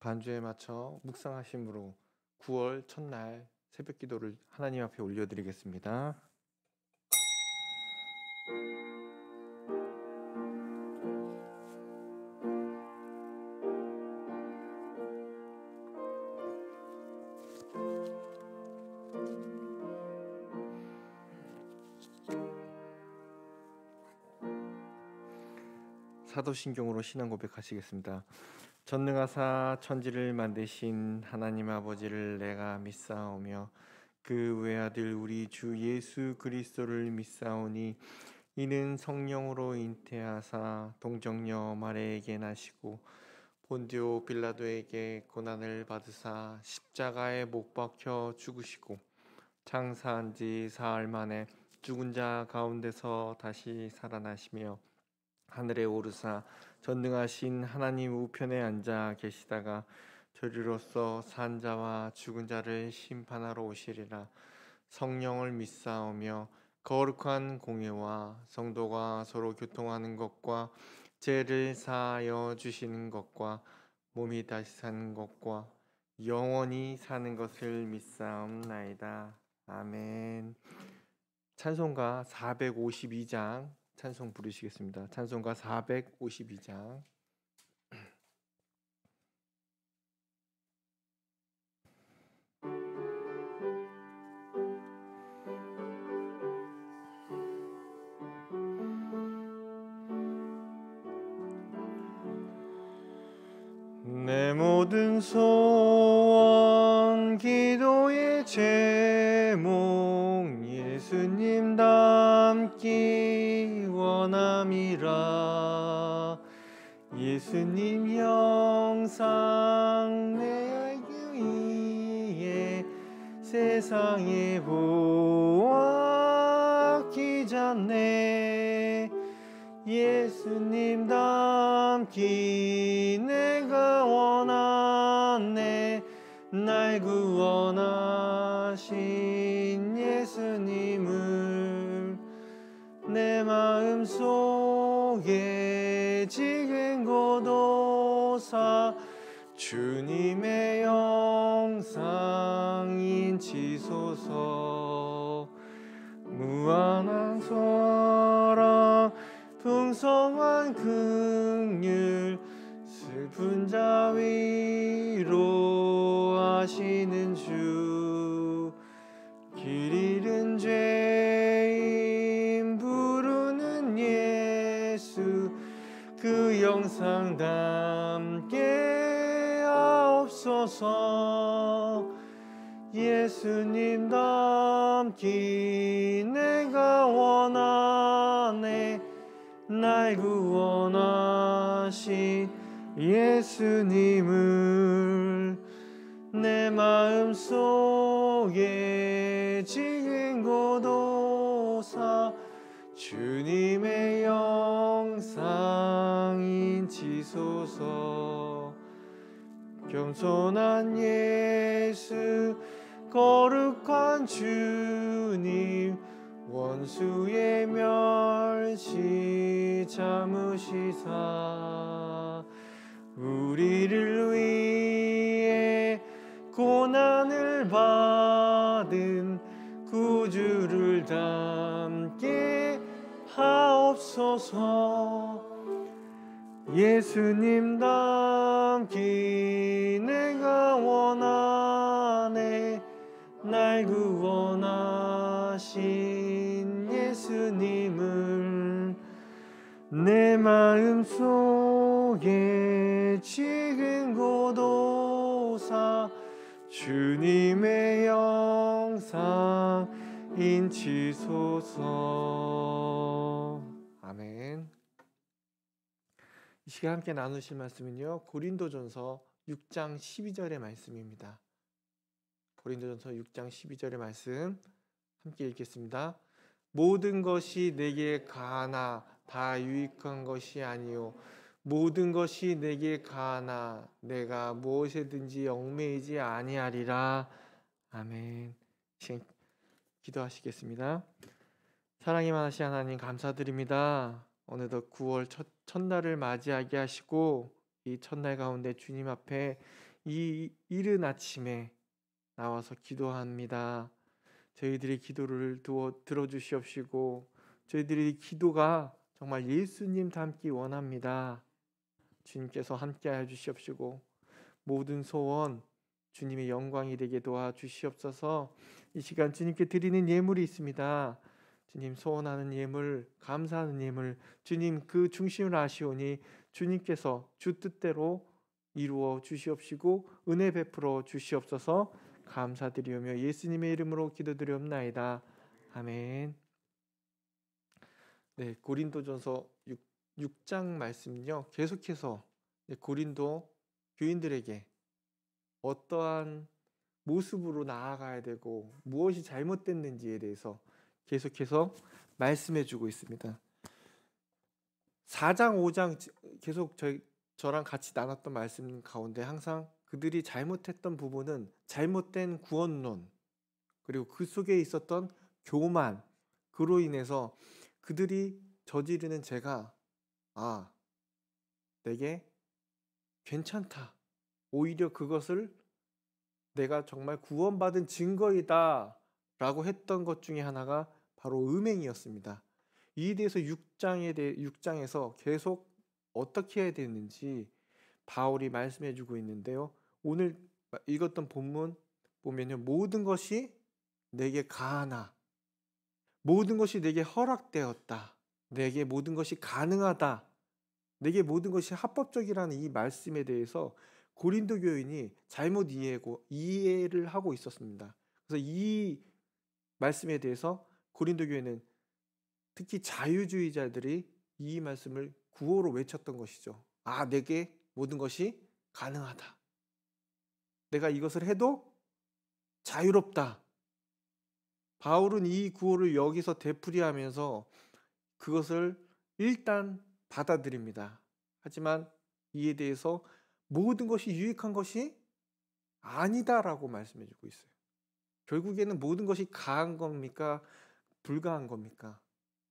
반주에 맞춰 묵상하심으로 9월 첫날 새벽 기도를 하나님 앞에 올려드리겠습니다. 사도신경으로 신앙 고백하시겠습니다. 전능하사 천지를 만드신 하나님 아버지를 내가 믿사오며 그 외아들 우리 주 예수 그리스도를 믿사오니 이는 성령으로 잉태하사 동정녀 마리아에게 나시고 본디오 빌라도에게 고난을 받으사 십자가에 못 박혀 죽으시고 장사한 지 사흘 만에 죽은 자 가운데서 다시 살아나시며 하늘에 오르사 전능하신 하나님 우편에 앉아 계시다가 저리로서 산 자와 죽은 자를 심판하러 오시리라. 성령을 믿사오며 거룩한 공예와 성도가 서로 교통하는 것과 죄를 사하여 주시는 것과 몸이 다시 사는 것과 영원히 사는 것을 믿사옵나이다. 아멘. 찬송가 452장 찬송 부르시겠습니다. 찬송가 452장. 내 모든 소원 기도의 제목 예수님 닮기 원함이라. 예수님 영상 내 알기 위해 세상에 보았기 전에 예수님 닮기 내가 원하네. 날 구원하신 예수님을 내 마음속에 지금 고도사 주님의 영상 인치소서. 무한한 사랑 풍성한 긍휼 슬픈 자 위로하시는 주. 길 잃은 죄인 부르는 예수 그 영상 담게 하옵소서. 예수님 닮기 내가 원하네. 날 구원하신 예수님을 내 마음속에 지금 고도사 주님의 영상 인치소서. 겸손한 예수 거룩한 주님 원수의 멸시 참으시사 우리를 위해 고난을 받은 구주를 닮게 하옵소서. 예수님 닮기 내가 원하네. 날 구원하신 예수님을 내 마음속에 지금 고도사 주님의 영상 인치소서. 아멘. 이 시간 함께 나누실 말씀은요, 고린도전서 6장 12절의 말씀입니다. 고린도전서 6장 12절의 말씀 함께 읽겠습니다. 모든 것이 내게 가하나 다 유익한 것이 아니요 모든 것이 내게 가하나 내가 무엇에든지 얽매이지 아니하리라. 아멘. 기도하시겠습니다. 사랑이 많으신 하나님 감사드립니다. 어느덧 9월 첫날을 맞이하게 하시고 이 첫날 가운데 주님 앞에 이 이른 아침에 나와서 기도합니다. 저희들의 기도를 들어주시옵시고 저희들의 기도가 정말 예수님 닮기 원합니다. 주님께서 함께하여 주시옵시고 모든 소원 주님의 영광이 되게 도와주시옵소서. 이 시간 주님께 드리는 예물이 있습니다. 주님 소원하는 예물, 감사하는 예물, 주님 그 중심을 아시오니 주님께서 주 뜻대로 이루어 주시옵시고 은혜 베풀어 주시옵소서. 감사드리오며 예수님의 이름으로 기도드리옵나이다. 아멘. 네, 고린도전서 6장 말씀은요. 계속해서 고린도 교인들에게 어떠한 모습으로 나아가야 되고 무엇이 잘못됐는지에 대해서 계속해서 말씀해 주고 있습니다. 4장 5장 계속 저랑 같이 나눴던 말씀 가운데 항상 그들이 잘못했던 부분은 잘못된 구원론, 그리고 그 속에 있었던 교만, 그로 인해서 그들이 저지르는 죄가 내게 괜찮다, 오히려 그것을 내가 정말 구원받은 증거이다 라고 했던 것 중에 하나가 바로 음행이었습니다. 이에 대해서 6장에서 계속 어떻게 해야 되는지 바울이 말씀해 주고 있는데요. 오늘 읽었던 본문 보면요, 모든 것이 내게 가하나, 모든 것이 내게 허락되었다, 내게 모든 것이 가능하다, 내게 모든 것이 합법적이라는 이 말씀에 대해서 고린도 교인이 잘못 이해를 하고 있었습니다. 그래서 이 말씀에 대해서 고린도 교회는 특히 자유주의자들이 이 말씀을 구호로 외쳤던 것이죠. 내게 모든 것이 가능하다, 내가 이것을 해도 자유롭다. 바울은 이 구호를 여기서 되풀이하면서 그것을 일단 받아들입니다. 하지만 이에 대해서 모든 것이 유익한 것이 아니다라고 말씀해 주고 있어요. 결국에는 모든 것이 가한 겁니까? 불가한 겁니까?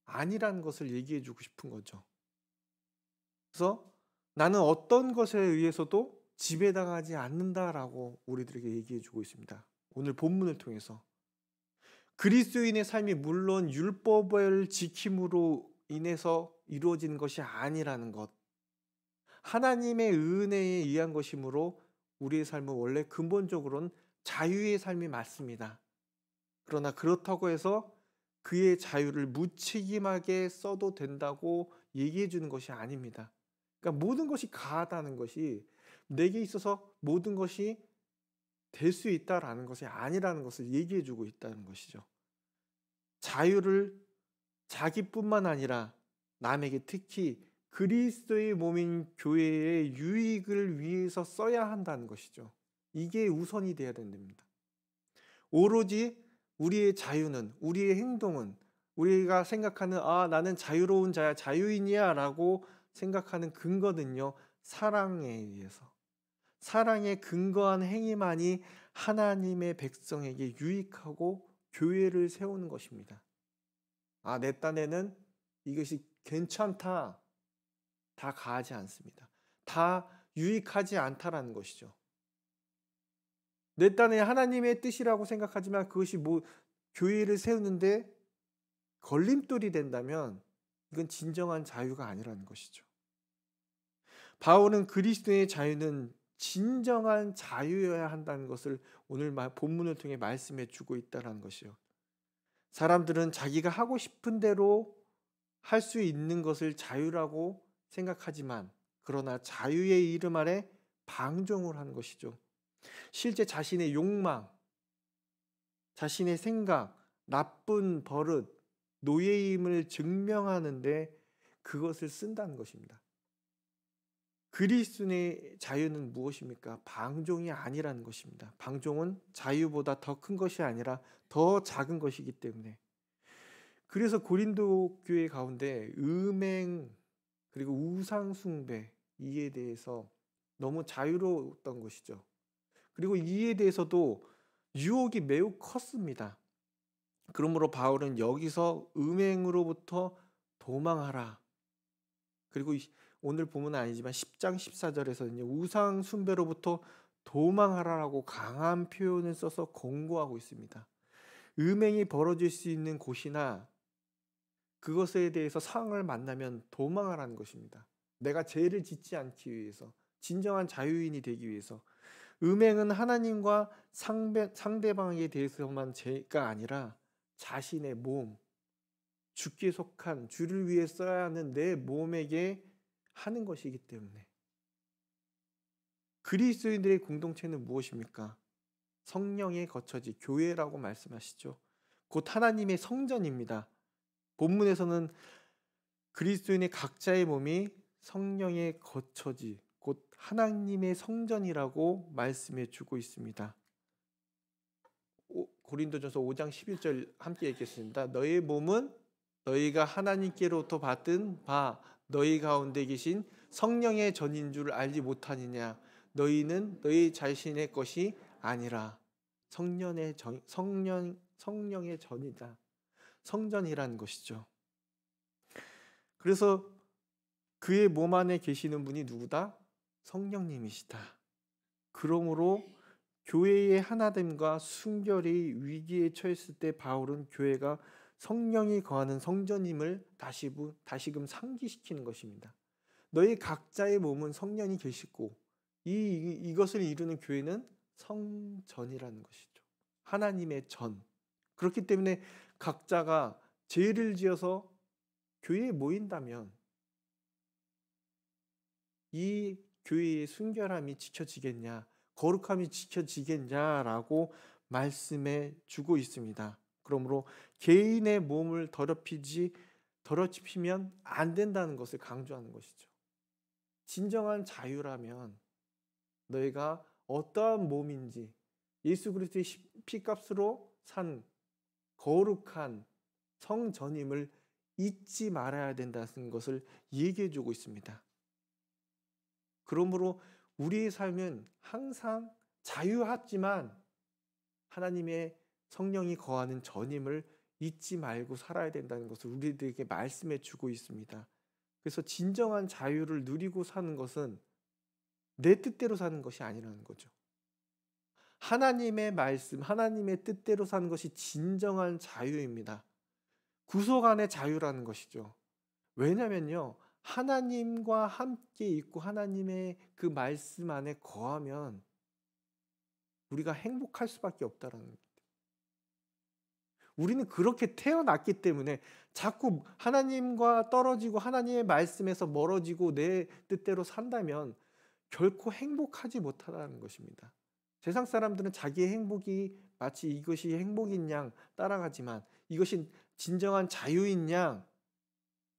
아니라는 것을 얘기해 주고 싶은 거죠. 그래서 나는 어떤 것에 의해서도 지배당하지 않는다라고 우리들에게 얘기해 주고 있습니다. 오늘 본문을 통해서 그리스도인의 삶이 물론 율법을 지킴으로 인해서 이루어지는 것이 아니라는 것, 하나님의 은혜에 의한 것이므로 우리의 삶은 원래 근본적으로는 자유의 삶이 맞습니다. 그러나 그렇다고 해서 그의 자유를 무책임하게 써도 된다고 얘기해 주는 것이 아닙니다. 그러니까 모든 것이 가하다는 것이 내게 있어서 모든 것이 될 수 있다라는 것이 아니라는 것을 얘기해 주고 있다는 것이죠. 자유를 자기뿐만 아니라 남에게, 특히 그리스도의 몸인 교회의 유익을 위해서 써야 한다는 것이죠. 이게 우선이 돼야 된답니다. 오로지 우리의 자유는, 우리의 행동은, 우리가 생각하는 나는 자유로운 자야, 자유인이야 라고 생각하는 근거는요, 사랑에 의해서, 사랑에 근거한 행위만이 하나님의 백성에게 유익하고 교회를 세우는 것입니다. 내 딴에는 이것이 괜찮다, 다 가하지 않습니다. 다 유익하지 않다라는 것이죠. 내 딴에 하나님의 뜻이라고 생각하지만 그것이 교회를 세우는데 걸림돌이 된다면 이건 진정한 자유가 아니라는 것이죠. 바울은 그리스도의 자유는 진정한 자유여야 한다는 것을 오늘 본문을 통해 말씀해 주고 있다는 것이요. 사람들은 자기가 하고 싶은 대로 할 수 있는 것을 자유라고 생각하지만, 그러나 자유의 이름 아래 방종을 한 것이죠. 실제 자신의 욕망, 자신의 생각, 나쁜 버릇, 노예임을 증명하는데 그것을 쓴다는 것입니다. 그리스도의 자유는 무엇입니까? 방종이 아니라는 것입니다. 방종은 자유보다 더 큰 것이 아니라 더 작은 것이기 때문에. 그래서 고린도 교회 가운데 음행 그리고 우상 숭배, 이에 대해서 너무 자유로웠던 것이죠. 그리고 이에 대해서도 유혹이 매우 컸습니다. 그러므로 바울은 여기서 음행으로부터 도망하라. 그리고 오늘 보면 아니지만 10장 14절에서는 우상 숭배로부터 도망하라라고 강한 표현을 써서 권고하고 있습니다. 음행이 벌어질 수 있는 곳이나 그것에 대해서 상황을 만나면 도망하라는 것입니다. 내가 죄를 짓지 않기 위해서, 진정한 자유인이 되기 위해서. 음행은 하나님과 상대방에 대해서만 죄가 아니라 자신의 몸, 주께 속한 주를 위해 써야 하는 내 몸에게 하는 것이기 때문에. 그리스도인들의 공동체는 무엇입니까? 성령의 거처지, 교회라고 말씀하시죠. 곧 하나님의 성전입니다. 본문에서는 그리스도인의 각자의 몸이 성령의 거처지, 곧 하나님의 성전이라고 말씀해 주고 있습니다. 고린도전서 5장 11절 함께 읽겠습니다. 너의 몸은 너희가 하나님께로부터 받은 바 너희 가운데 계신 성령의 전인 줄 알지 못하느냐. 너희는 너희 자신의 것이 아니라 성령의 전이다. 성전이라는 것이죠. 그래서 그의 몸 안에 계시는 분이 누구다? 성령님이시다. 그러므로 교회의 하나됨과 순결이 위기에 처했을 때 바울은 교회가 성령이 거하는 성전임을 다시금 상기시키는 것입니다. 너희 각자의 몸은 성령이 계시고 이것을 이루는 교회는 성전이라는 것이죠. 하나님의 전. 그렇기 때문에 각자가 죄를 지어서 교회에 모인다면 이 교회의 순결함이 지켜지겠냐, 거룩함이 지켜지겠냐라고 말씀해 주고 있습니다. 그러므로 개인의 몸을 더럽히면 안 된다는 것을 강조하는 것이죠. 진정한 자유라면 너희가 어떠한 몸인지 예수 그리스도의 피값으로 산 거룩한 성전임을 잊지 말아야 된다는 것을 얘기해 주고 있습니다. 그러므로 우리의 삶은 항상 자유하지만 하나님의 성령이 거하는 전임을 잊지 말고 살아야 된다는 것을 우리들에게 말씀해 주고 있습니다. 그래서 진정한 자유를 누리고 사는 것은 내 뜻대로 사는 것이 아니라는 거죠. 하나님의 말씀, 하나님의 뜻대로 사는 것이 진정한 자유입니다. 구속 안의 자유라는 것이죠. 왜냐면요, 하나님과 함께 있고 하나님의 그 말씀 안에 거하면 우리가 행복할 수밖에 없다라는 거예요. 우리는 그렇게 태어났기 때문에 자꾸 하나님과 떨어지고 하나님의 말씀에서 멀어지고 내 뜻대로 산다면 결코 행복하지 못하다는 것입니다. 세상 사람들은 자기의 행복이 마치 이것이 행복인 양 따라가지만 이것이 진정한 자유인 양,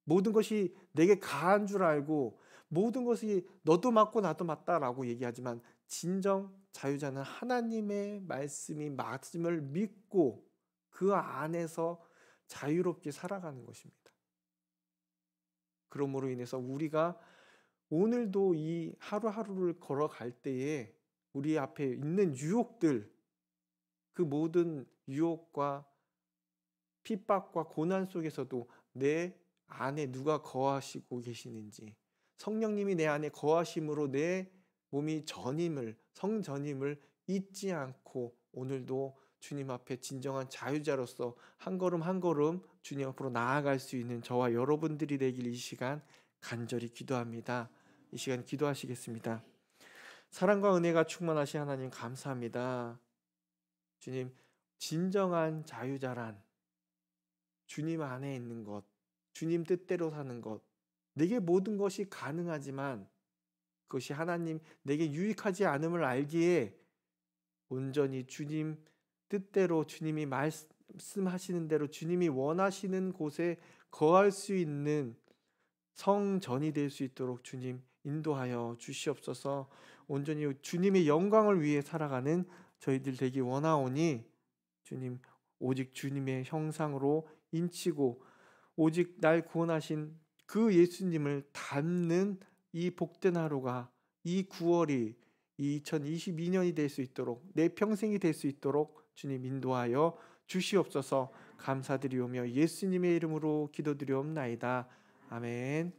모든 것이 내게 가한 줄 알고 모든 것이 너도 맞고 나도 맞다라고 얘기하지만 진정 자유자는 하나님의 말씀을 믿고 그 안에서 자유롭게 살아가는 것입니다. 그러므로 인해서 우리가 오늘도 이 하루하루를 걸어갈 때에 우리 앞에 있는 유혹들, 그 모든 유혹과 핍박과 고난 속에서도 내 안에 누가 거하시고 계시는지, 성령님이 내 안에 거하심으로 내 몸이 성전임을 잊지 않고 오늘도 주님 앞에 진정한 자유자로서 한 걸음 한 걸음 주님 앞으로 나아갈 수 있는 저와 여러분들이 되길 이 시간 간절히 기도합니다. 이 시간 기도하시겠습니다. 사랑과 은혜가 충만하신 하나님 감사합니다. 주님, 진정한 자유자란 주님 안에 있는 것, 주님 뜻대로 사는 것, 내게 모든 것이 가능하지만 그것이 하나님 내게 유익하지 않음을 알기에 온전히 주님 뜻대로 주님이 말씀하시는 대로 주님이 원하시는 곳에 거할 수 있는 성전이 될 수 있도록 주님 인도하여 주시옵소서. 온전히 주님의 영광을 위해 살아가는 저희들 되기 원하오니 주님, 오직 주님의 형상으로 인치고 오직 날 구원하신 그 예수님을 닮는 이 복된 하루가, 이 9월이 2022년이 될 수 있도록, 내 평생이 될 수 있도록 주님 인도하여 주시옵소서. 감사드리오며 예수님의 이름으로 기도드리옵나이다. 아멘.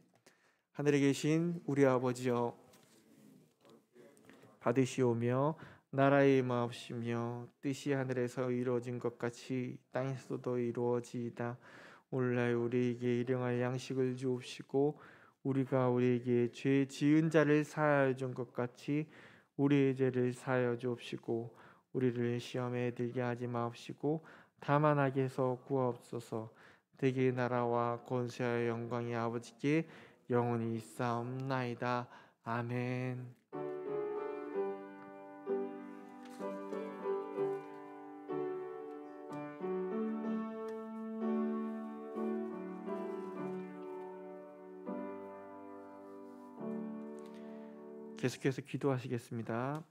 하늘에 계신 우리 아버지여, 받으시오며 나라의 마옵시며 뜻이 하늘에서 이루어진 것 같이 땅에서도 이루어지이다. 오늘날 우리에게 일용할 양식을 주옵시고 우리가 우리에게 죄 지은 자를 사하여 준 것 같이 우리의 죄를 사하여 주옵시고 우리를 시험에 들게 하지 마옵시고 다만 악에서 구하옵소서. 대개 나라와 권세와 영광이 아버지께 영원히 있사옵나이다. 아멘. 계속해서 기도하시겠습니다.